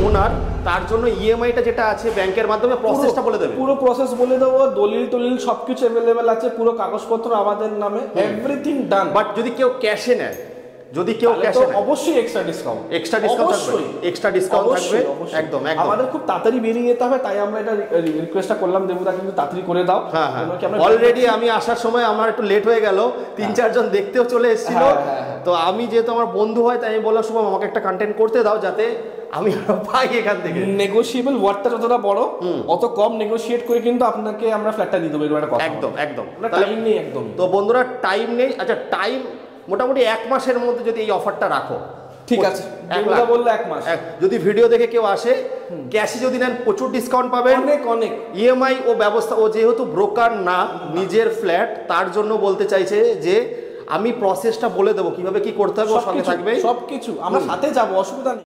ওনার তার জন্য ইএমআইটা যেটা আছে ব্যাংকের মাধ্যমে প্রসেসটা বলে দেবে, পুরো প্রসেস বলে দেবো, দলিল টলিল সবকিছু অ্যাভেলেবেল আছে, পুরো কাগজপত্র আমাদের নামে, এভরিথিং ডান। বাট যদি কেউ ক্যাশে নেয়, যদি কেউ ক্যাশে নেয় অবশ্যই এক্সট্রা ডিসকাউন্ট থাকবে, এক্সট্রা ডিসকাউন্ট থাকবে একদম। আমাদের খুব তাড়াতাড়ি বেরিয়ে যেতে হবে, তাই আমরা এটা রিকোয়েস্টটা করলাম দেবুদা, কিন্তু তাড়াতাড়ি করে দাও। হ্যাঁ, অলরেডি আমি আসার সময় আমার একটু লেট হয়ে গেল, 3-4 জন দেখতেও চলে এসেছিল। তো আমি যেহেতু আমার বন্ধু হয় তাই আমি বললাম শুভম আমাকে একটা কন্টেন্ট করতে দাও যাতে আমি আরো পাই এখান থেকে। নেগোশিয়েবল ওয়ার্ডটা যতটা বড় অত কম নেগোশিয়েট করে কিন্তু আপনাকে আমরা ফ্ল্যাটটা দিয়ে দেবো, এটা কথা একদম। টাইম নেই একদম। তো বন্ধুরা টাইম নেই, আচ্ছা টাইম মোটামুটি 1 মাসের মধ্যে যদি এই অফারটা রাখো, ঠিক আছে, দেবুদা বললো 1 মাস। যদি ভিডিও দেখে কেউ আসে, ক্যাশে যদি নেন প্রচুর ডিসকাউন্ট পাবেন, অনেক ইএমআই ও ব্যবস্থা, ও যেহেতু ব্রোকার না, নিজের ফ্ল্যাট, তার জন্য বলতে চাইছে যে আমি প্রসেসটা বলে দেবো কিভাবে কি করতে হবে, সঙ্গে থাকবে সবকিছু, আমরা সাথে যাবো, অসুবিধা নেই।